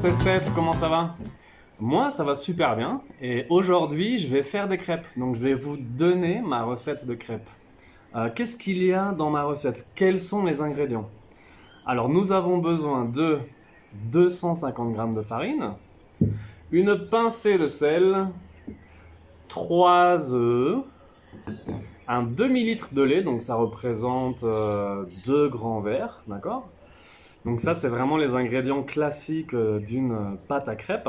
c'est Steph, comment ça va? Moi, ça va super bien et aujourd'hui, je vais faire des crêpes. Donc, je vais vous donner ma recette de crêpes. Qu'est-ce qu'il y a dans ma recette? Quels sont les ingrédients? Alors, nous avons besoin de 250 g de farine, une pincée de sel, 3 œufs, un demi-litre de lait, donc ça représente 2 grands verres, d'accord? Donc ça, c'est vraiment les ingrédients classiques d'une pâte à crêpes.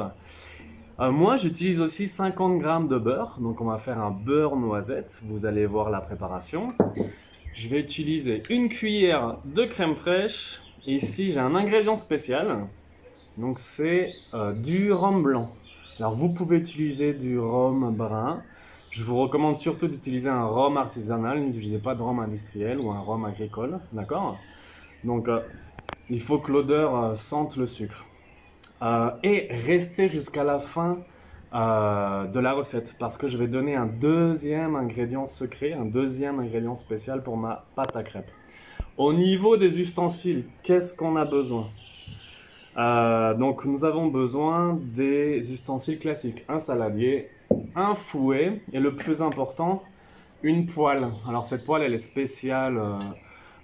Moi, j'utilise aussi 50 g de beurre, donc on va faire un beurre noisette. Vous allez voir la préparation. Je vais utiliser une cuillère de crème fraîche. Et ici, j'ai un ingrédient spécial, donc c'est du rhum blanc. Alors, vous pouvez utiliser du rhum brun. Je vous recommande surtout d'utiliser un rhum artisanal. N'utilisez pas de rhum industriel ou un rhum agricole, d'accord? Donc, il faut que l'odeur sente le sucre. Et restez jusqu'à la fin de la recette parce que je vais donner un deuxième ingrédient secret, un deuxième ingrédient spécial pour ma pâte à crêpes. Au niveau des ustensiles, qu'est-ce qu'on a besoin? Donc nous avons besoin des ustensiles classiques, un saladier, un fouet et le plus important, une poêle. Alors cette poêle, elle est spéciale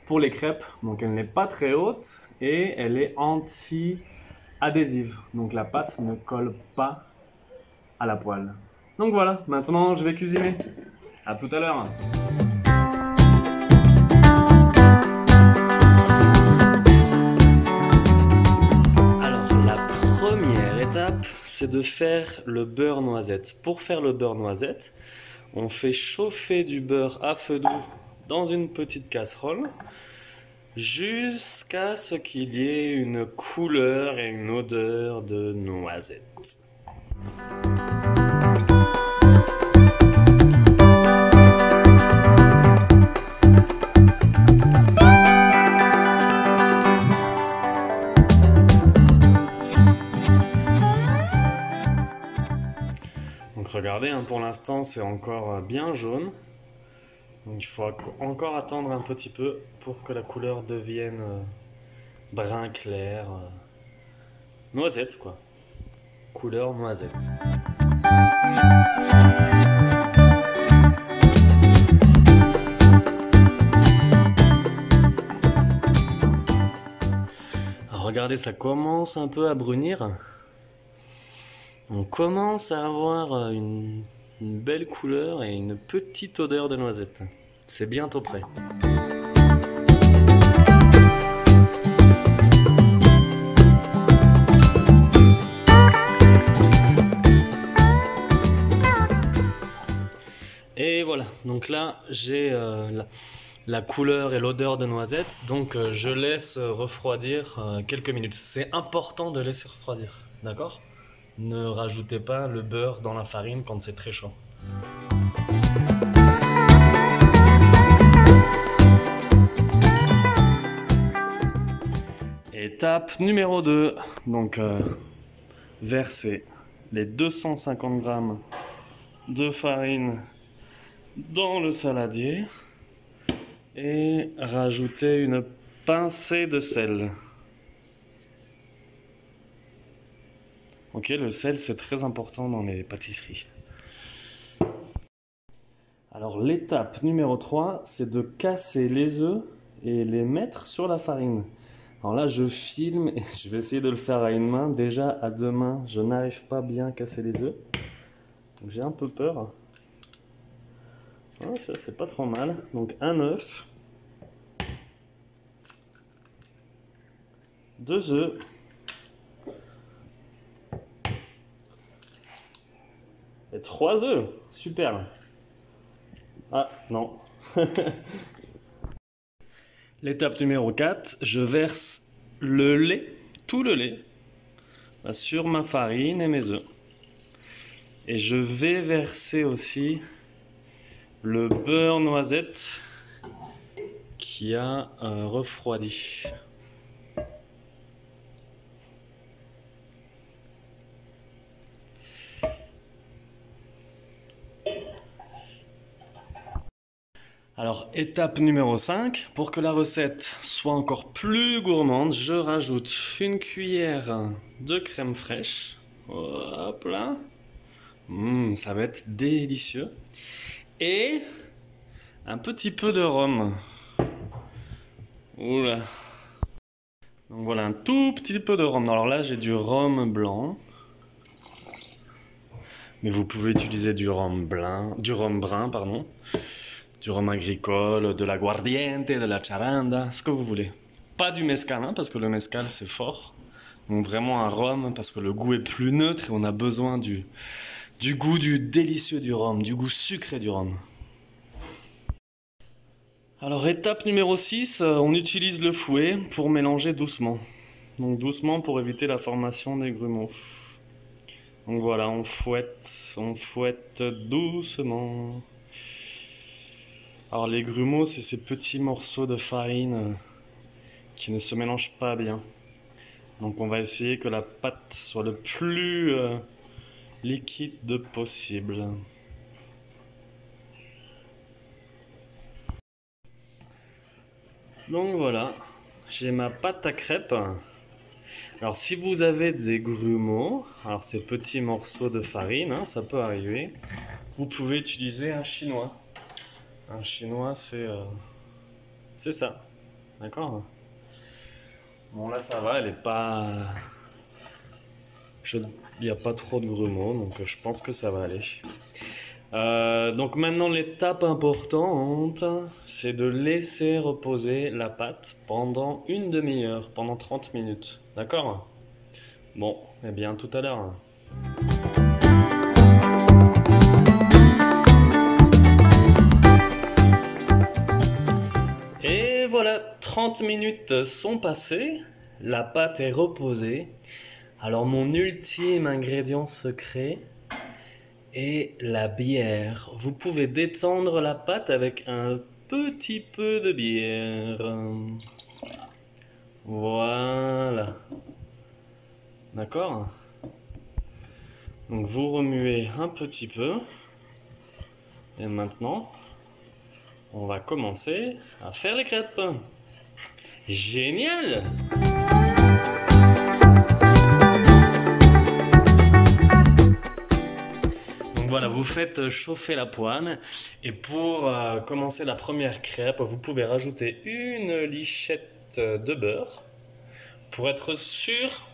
pour les crêpes, donc elle n'est pas très haute et elle est anti-adhésive. Donc la pâte ne colle pas à la poêle. Donc voilà, maintenant je vais cuisiner. À tout à l'heure. Alors la première étape, c'est de faire le beurre noisette. Pour faire le beurre noisette, on fait chauffer du beurre à feu doux dans une petite casserole jusqu'à ce qu'il y ait une couleur et une odeur de noisette. Donc regardez, hein, pour l'instant c'est encore bien jaune. Donc il faut encore attendre un petit peu pour que la couleur devienne brun clair. Noisette quoi. Couleur noisette. Alors regardez, ça commence un peu à brunir. On commence à avoir une belle couleur et une petite odeur de noisette. C'est bientôt prêt. Et voilà, donc là j'ai la couleur et l'odeur de noisette, donc je laisse refroidir quelques minutes. C'est important de laisser refroidir, d'accord? Ne rajoutez pas le beurre dans la farine quand c'est très chaud. Étape numéro 2, donc verser les 250 g de farine dans le saladier et rajouter une pincée de sel. Ok, le sel c'est très important dans les pâtisseries. Alors l'étape numéro 3, c'est de casser les œufs et les mettre sur la farine. Alors là je filme et je vais essayer de le faire à une main. Déjà à deux mains, je n'arrive pas bien à casser les œufs. J'ai un peu peur. Ah, ça c'est pas trop mal. Donc un œuf, 2 œufs, et 3 œufs. Super. Ah non. L'étape numéro 4, je verse le lait, tout le lait, sur ma farine et mes œufs. Et je vais verser aussi le beurre noisette qui a refroidi. Alors, étape numéro 5, pour que la recette soit encore plus gourmande, je rajoute une cuillère de crème fraîche. Hop là. Ça va être délicieux. Et un petit peu de rhum. Oula. Donc voilà, un tout petit peu de rhum. Alors là, j'ai du rhum blanc. Mais vous pouvez utiliser du rhum brun, pardon. Du rhum agricole, de l'aguardiente, de la charanda, ce que vous voulez. Pas du mezcal, hein, parce que le mezcal c'est fort. Donc vraiment un rhum, parce que le goût est plus neutre et on a besoin du goût du délicieux du rhum, du goût sucré du rhum. Alors étape numéro 6, on utilise le fouet pour mélanger doucement. Donc doucement pour éviter la formation des grumeaux. Donc voilà, on fouette doucement. Alors les grumeaux, c'est ces petits morceaux de farine qui ne se mélangent pas bien. Donc on va essayer que la pâte soit le plus liquide possible. Donc voilà, j'ai ma pâte à crêpes. Alors si vous avez des grumeaux, alors ces petits morceaux de farine, hein, ça peut arriver, vous pouvez utiliser un chinois. Un chinois, c'est ça, d'accord? Bon là ça va, elle est pas... Il n'y a pas trop de grumeaux, donc je pense que ça va aller. Donc maintenant l'étape importante, c'est de laisser reposer la pâte pendant une demi-heure, pendant 30 minutes, d'accord? Bon, eh bien tout à l'heure. Et voilà, 30 minutes sont passées, la pâte est reposée. Alors mon ultime ingrédient secret est la bière. Vous pouvez détendre la pâte avec un petit peu de bière. Voilà. D'accord? Donc vous remuez un petit peu. Et maintenant, on va commencer à faire les crêpes. Génial! Voilà, vous faites chauffer la poêle et pour commencer la première crêpe, vous pouvez rajouter une lichette de beurre pour être sûr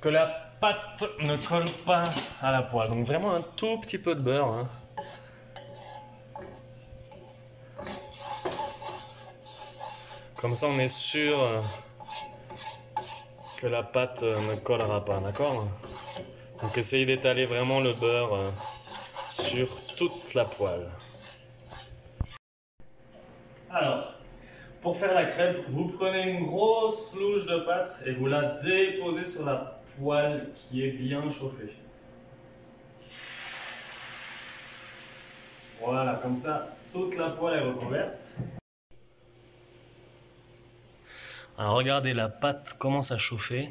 que la pâte ne colle pas à la poêle. Donc vraiment un tout petit peu de beurre, hein. Comme ça on est sûr que la pâte ne collera pas, d'accord? Donc essayez d'étaler vraiment le beurre sur toute la poêle. Alors, pour faire la crêpe, vous prenez une grosse louche de pâte et vous la déposez sur la poêle qui est bien chauffée. Voilà, comme ça, toute la poêle est recouverte. Alors regardez, la pâte commence à chauffer.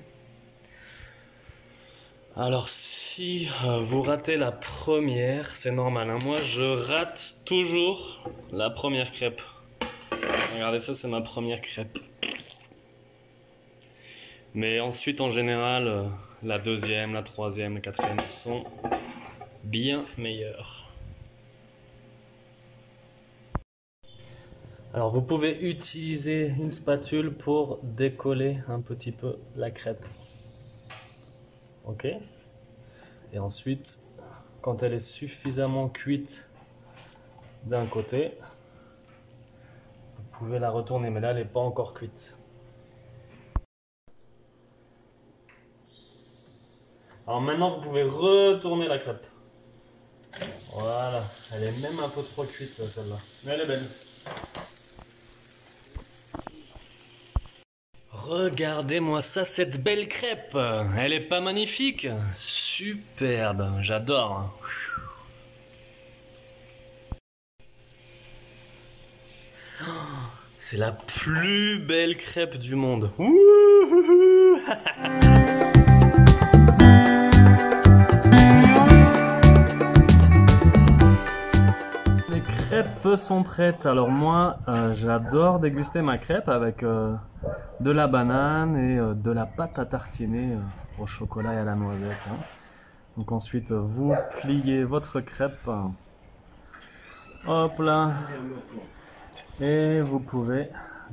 Alors si vous ratez la première, c'est normal, hein. Moi je rate toujours la première crêpe. Regardez ça, c'est ma première crêpe. Mais ensuite en général, la deuxième, la troisième, la quatrième sont bien meilleures. Alors vous pouvez utiliser une spatule pour décoller un petit peu la crêpe. Ok. Et ensuite, quand elle est suffisamment cuite d'un côté, vous pouvez la retourner, mais là elle n'est pas encore cuite. Alors maintenant vous pouvez retourner la crêpe. Voilà, elle est même un peu trop cuite celle-là, mais elle est belle. Regardez-moi ça, cette belle crêpe. Elle est pas magnifique? Superbe, j'adore. C'est la plus belle crêpe du monde. Les crêpes crêpes sont prêtes. Alors moi, j'adore déguster ma crêpe avec de la banane et de la pâte à tartiner au chocolat et à la noisette. Hein. Donc ensuite, vous pliez votre crêpe. Hop là. Et vous pouvez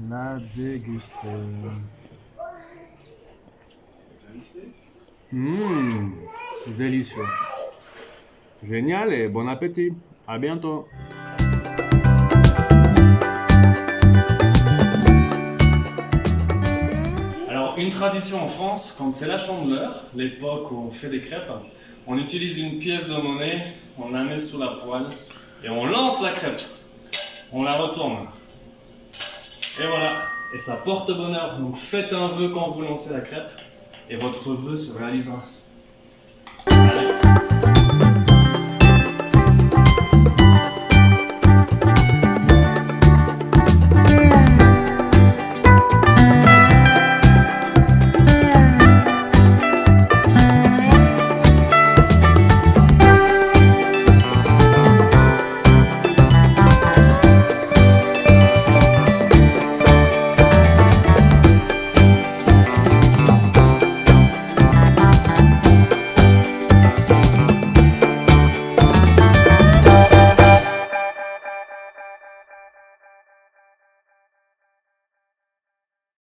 la déguster. Délicieux. Génial et bon appétit. À bientôt. Alors, une tradition en France, quand c'est la Chandeleur, l'époque où on fait des crêpes, on utilise une pièce de monnaie, on la met sous la poêle et on lance la crêpe. On la retourne. Et voilà. Et ça porte bonheur. Donc faites un vœu quand vous lancez la crêpe et votre vœu se réalisera. Allez.